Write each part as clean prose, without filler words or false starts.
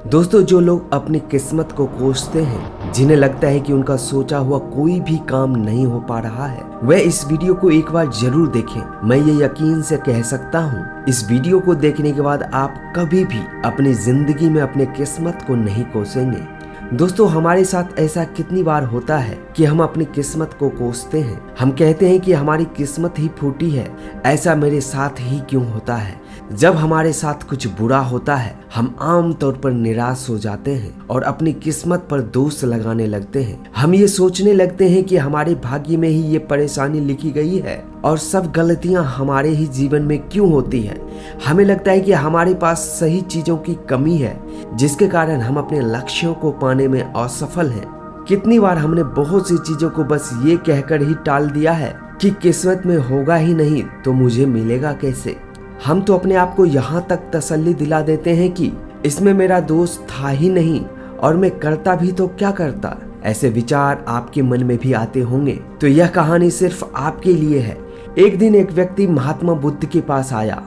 दोस्तों, जो लोग अपनी किस्मत को कोसते हैं, जिन्हें लगता है कि उनका सोचा हुआ कोई भी काम नहीं हो पा रहा है, वह इस वीडियो को एक बार जरूर देखें। मैं ये यकीन से कह सकता हूँ, इस वीडियो को देखने के बाद आप कभी भी अपनी जिंदगी में अपने किस्मत को नहीं कोसेंगे। दोस्तों, हमारे साथ ऐसा कितनी बार होता है कि हम अपनी किस्मत को कोसते हैं। हम कहते हैं कि हमारी किस्मत ही फूटी है, ऐसा मेरे साथ ही क्यों होता है। जब हमारे साथ कुछ बुरा होता है, हम आम तौर पर निराश हो जाते हैं और अपनी किस्मत पर दोष लगाने लगते हैं। हम ये सोचने लगते हैं कि हमारे भाग्य में ही ये परेशानी लिखी गई है और सब गलतियां हमारे ही जीवन में क्यों होती है। हमें लगता है कि हमारे पास सही चीजों की कमी है, जिसके कारण हम अपने लक्ष्यों को पाने में असफल हैं। कितनी बार हमने बहुत सी चीजों को बस ये कहकर ही टाल दिया है कि किस्मत में होगा ही नहीं तो मुझे मिलेगा कैसे। हम तो अपने आप को यहाँ तक तसल्ली दिला देते हैं कि इसमें मेरा दोष था ही नहीं और मैं करता भी तो क्या करता। ऐसे विचार आपके मन में भी आते होंगे, तो यह कहानी सिर्फ आपके लिए है। एक दिन एक व्यक्ति महात्मा बुद्ध के पास आया।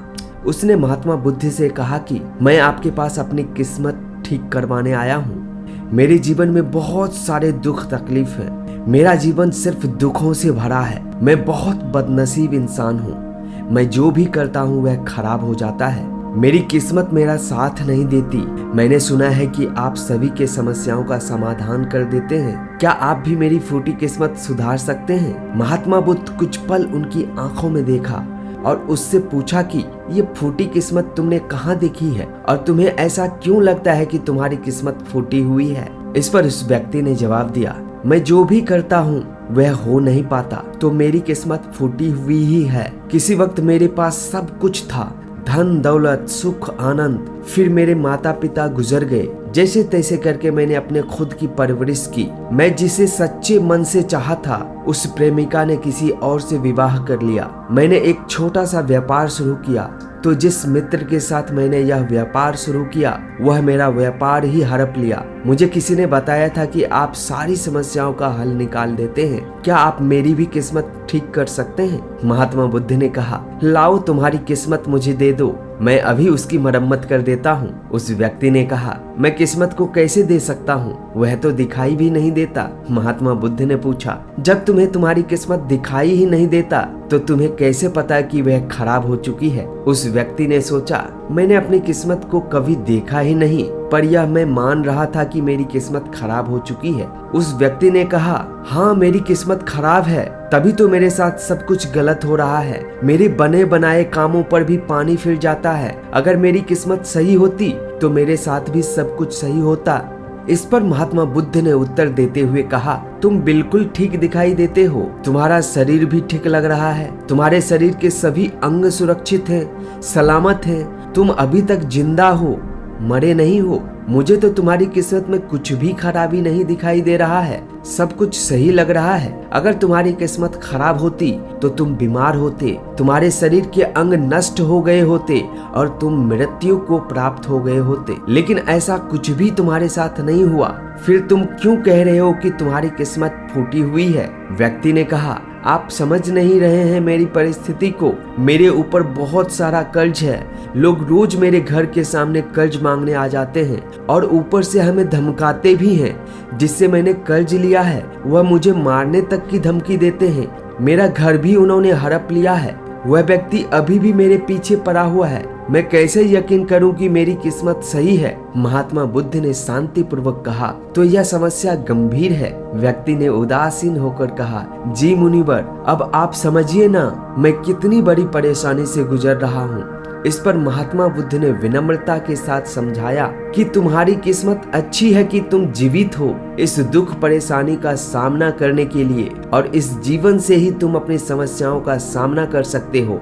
उसने महात्मा बुद्ध से कहा कि मैं आपके पास अपनी किस्मत ठीक करवाने आया हूँ। मेरे जीवन में बहुत सारे दुख तकलीफ हैं। मेरा जीवन सिर्फ दुखों से भरा है। मैं बहुत बदनसीब इंसान हूँ। मैं जो भी करता हूँ वह खराब हो जाता है। मेरी किस्मत मेरा साथ नहीं देती। मैंने सुना है कि आप सभी के समस्याओं का समाधान कर देते हैं। क्या आप भी मेरी फूटी किस्मत सुधार सकते हैं? महात्मा बुद्ध कुछ पल उनकी आंखों में देखा और उससे पूछा कि ये फूटी किस्मत तुमने कहाँ देखी है और तुम्हें ऐसा क्यों लगता है कि तुम्हारी किस्मत फूटी हुई है? इस पर उस व्यक्ति ने जवाब दिया, मैं जो भी करता हूँ वह हो नहीं पाता, तो मेरी किस्मत फूटी हुई ही है। किसी वक्त मेरे पास सब कुछ था, धन दौलत सुख आनंद, फिर मेरे माता पिता गुजर गए। जैसे तैसे करके मैंने अपने खुद की परवरिश की। मैं जिसे सच्चे मन से चाहा था, उस प्रेमिका ने किसी और से विवाह कर लिया। मैंने एक छोटा सा व्यापार शुरू किया, तो जिस मित्र के साथ मैंने यह व्यापार शुरू किया वह मेरा व्यापार ही हड़प लिया। मुझे किसी ने बताया था कि आप सारी समस्याओं का हल निकाल देते हैं। क्या आप मेरी भी किस्मत ठीक कर सकते हैं? महात्मा बुद्ध ने कहा, लाओ तुम्हारी किस्मत मुझे दे दो, मैं अभी उसकी मरम्मत कर देता हूँ। उस व्यक्ति ने कहा, मैं किस्मत को कैसे दे सकता हूँ, वह तो दिखाई भी नहीं देता। महात्मा बुद्ध ने पूछा, जब तुम्हें तुम्हारी किस्मत दिखाई ही नहीं देता तो तुम्हें कैसे पता कि वह खराब हो चुकी है? उस व्यक्ति ने सोचा, मैंने अपनी किस्मत को कभी देखा ही नहीं, पर यह मैं मान रहा था कि मेरी किस्मत खराब हो चुकी है। उस व्यक्ति ने कहा, हाँ मेरी किस्मत खराब है, तभी तो मेरे साथ सब कुछ गलत हो रहा है। मेरे बने बनाए कामों पर भी पानी फिर जाता है। अगर मेरी किस्मत सही होती तो मेरे साथ भी सब कुछ सही होता। इस पर महात्मा बुद्ध ने उत्तर देते हुए कहा, तुम बिल्कुल ठीक दिखाई देते हो। तुम्हारा शरीर भी ठीक लग रहा है। तुम्हारे शरीर के सभी अंग सुरक्षित हैं, सलामत हैं। तुम अभी तक जिंदा हो, मरे नहीं हो। मुझे तो तुम्हारी किस्मत में कुछ भी खराबी नहीं दिखाई दे रहा है। सब कुछ सही लग रहा है। अगर तुम्हारी किस्मत खराब होती तो तुम बीमार होते, तुम्हारे शरीर के अंग नष्ट हो गए होते और तुम मृत्यु को प्राप्त हो गए होते। लेकिन ऐसा कुछ भी तुम्हारे साथ नहीं हुआ। फिर तुम क्यों कह रहे हो कि तुम्हारी किस्मत फूटी हुई है? व्यक्ति ने कहा, आप समझ नहीं रहे हैं मेरी परिस्थिति को। मेरे ऊपर बहुत सारा कर्ज है। लोग रोज मेरे घर के सामने कर्ज मांगने आ जाते हैं और ऊपर से हमें धमकाते भी हैं। जिससे मैंने कर्ज लिया है वह मुझे मारने तक की धमकी देते हैं। मेरा घर भी उन्होंने हड़प लिया है। वह व्यक्ति अभी भी मेरे पीछे पड़ा हुआ है। मैं कैसे यकीन करूं कि मेरी किस्मत सही है? महात्मा बुद्ध ने शांतिपूर्वक कहा, तो यह समस्या गंभीर है। व्यक्ति ने उदासीन होकर कहा, जी मुनिवर, अब आप समझिए ना मैं कितनी बड़ी परेशानी से गुजर रहा हूँ। इस पर महात्मा बुद्ध ने विनम्रता के साथ समझाया कि तुम्हारी किस्मत अच्छी है कि तुम जीवित हो इस दुख परेशानी का सामना करने के लिए, और इस जीवन से ही तुम अपनी समस्याओं का सामना कर सकते हो।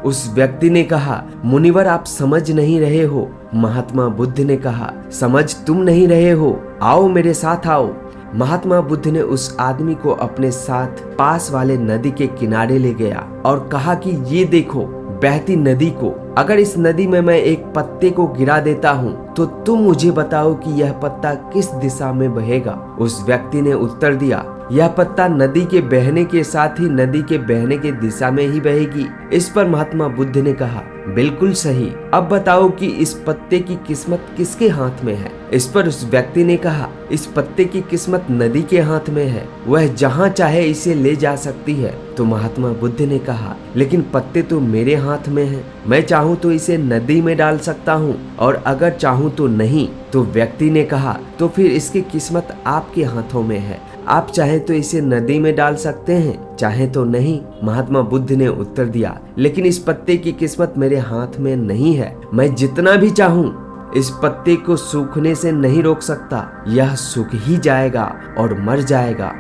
उस व्यक्ति ने कहा, मुनिवर आप समझ नहीं रहे हो। महात्मा बुद्ध ने कहा, समझ तुम नहीं रहे हो, आओ मेरे साथ आओ। महात्मा बुद्ध ने उस आदमी को अपने साथ पास वाले नदी के किनारे ले गया और कहा कि ये देखो बहती नदी को। अगर इस नदी में मैं एक पत्ते को गिरा देता हूँ तो तुम मुझे बताओ कि यह पत्ता किस दिशा में बहेगा। उस व्यक्ति ने उत्तर दिया, यह पत्ता नदी के बहने के साथ ही नदी के बहने के दिशा में ही बहेगी। इस पर महात्मा बुद्ध ने कहा, बिल्कुल सही। अब बताओ कि इस पत्ते की किस्मत किसके हाथ में है? इस पर उस व्यक्ति ने कहा, इस पत्ते की किस्मत नदी के हाथ में है, वह जहाँ चाहे इसे ले जा सकती है। तो महात्मा बुद्ध ने कहा, लेकिन पत्ते तो मेरे हाथ में हैं। मैं चाहूँ तो इसे नदी में डाल सकता हूँ और अगर चाहूँ तो नहीं। तो व्यक्ति ने कहा, तो फिर इसकी किस्मत आपके हाथों में है। आप चाहे तो इसे नदी में डाल सकते हैं, चाहे तो नहीं। महात्मा बुद्ध ने उत्तर दिया, लेकिन इस पत्ते की किस्मत मेरे हाथ में नहीं है। मैं जितना भी चाहूँ इस पत्ते को सूखने से नहीं रोक सकता। यह सूख ही जाएगा और मर जाएगा।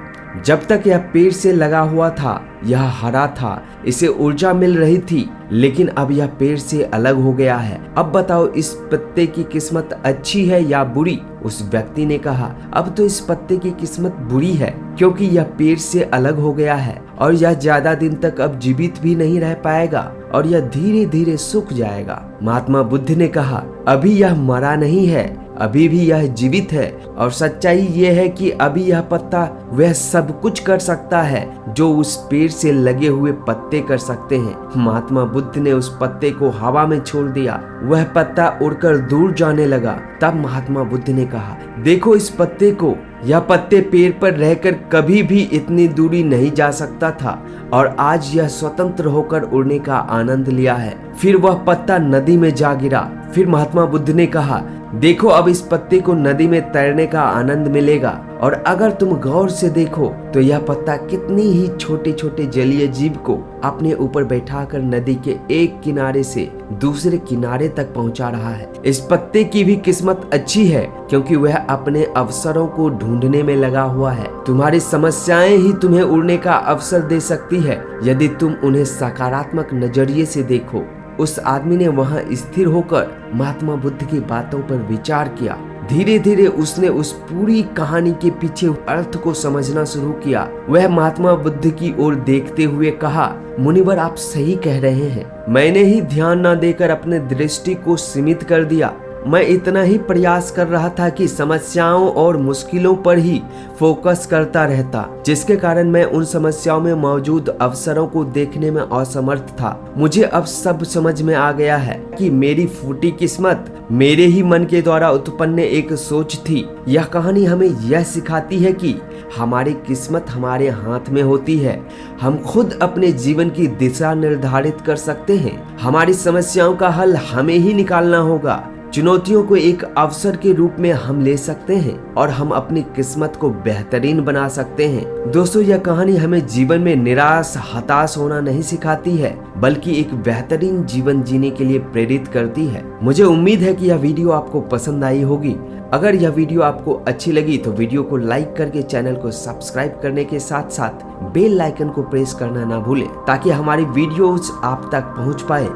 जब तक यह पेड़ से लगा हुआ था, यह हरा था, इसे ऊर्जा मिल रही थी, लेकिन अब यह पेड़ से अलग हो गया है। अब बताओ इस पत्ते की किस्मत अच्छी है या बुरी? उस व्यक्ति ने कहा, अब तो इस पत्ते की किस्मत बुरी है, क्योंकि यह पेड़ से अलग हो गया है और यह ज्यादा दिन तक अब जीवित भी नहीं रह पाएगा और यह धीरे धीरे सूख जाएगा। महात्मा बुद्ध ने कहा, अभी यह मरा नहीं है, अभी भी यह जीवित है और सच्चाई यह है कि अभी यह पत्ता वह सब कुछ कर सकता है जो उस पेड़ से लगे हुए पत्ते कर सकते हैं। महात्मा बुद्ध ने उस पत्ते को हवा में छोड़ दिया। वह पत्ता उड़कर दूर जाने लगा। तब महात्मा बुद्ध ने कहा, देखो इस पत्ते को, यह पत्ते पेड़ पर रहकर कभी भी इतनी दूरी नहीं जा सकता था और आज यह स्वतंत्र होकर उड़ने का आनंद लिया है। फिर वह पत्ता नदी में जा गिरा। फिर महात्मा बुद्ध ने कहा, देखो अब इस पत्ते को नदी में तैरने का आनंद मिलेगा और अगर तुम गौर से देखो तो यह पत्ता कितनी ही छोटे छोटे जलीय जीव को अपने ऊपर बैठाकर नदी के एक किनारे से दूसरे किनारे तक पहुंचा रहा है। इस पत्ते की भी किस्मत अच्छी है, क्योंकि वह अपने अवसरों को ढूंढने में लगा हुआ है। तुम्हारी समस्याएं ही तुम्हें उड़ने का अवसर दे सकती है, यदि तुम उन्हें सकारात्मक नजरिए से देखो। उस आदमी ने वहां स्थिर होकर महात्मा बुद्ध की बातों पर विचार किया। धीरे धीरे उसने उस पूरी कहानी के पीछे अर्थ को समझना शुरू किया। वह महात्मा बुद्ध की ओर देखते हुए कहा, मुनिवर आप सही कह रहे हैं। मैंने ही ध्यान न देकर अपने दृष्टि को सीमित कर दिया। मैं इतना ही प्रयास कर रहा था कि समस्याओं और मुश्किलों पर ही फोकस करता रहता, जिसके कारण मैं उन समस्याओं में मौजूद अवसरों को देखने में असमर्थ था। मुझे अब सब समझ में आ गया है कि मेरी फूटी किस्मत मेरे ही मन के द्वारा उत्पन्न एक सोच थी। यह कहानी हमें यह सिखाती है कि हमारी किस्मत हमारे हाथ में होती है। हम खुद अपने जीवन की दिशा निर्धारित कर सकते हैं। हमारी समस्याओं का हल हमें ही निकालना होगा। चुनौतियों को एक अवसर के रूप में हम ले सकते हैं और हम अपनी किस्मत को बेहतरीन बना सकते हैं। दोस्तों, यह कहानी हमें जीवन में निराश हताश होना नहीं सिखाती है, बल्कि एक बेहतरीन जीवन जीने के लिए प्रेरित करती है। मुझे उम्मीद है कि यह वीडियो आपको पसंद आई होगी। अगर यह वीडियो आपको अच्छी लगी तो वीडियो को लाइक करके चैनल को सब्सक्राइब करने के साथ साथ बेल आइकन को प्रेस करना ना भूलें, ताकि हमारी वीडियोस आप तक पहुंच पाए।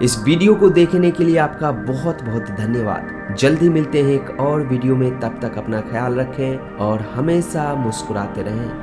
इस वीडियो को देखने के लिए आपका बहुत बहुत धन्यवाद। जल्दी मिलते हैं एक और वीडियो में। तब तक अपना ख्याल रखें और हमेशा मुस्कुराते रहें।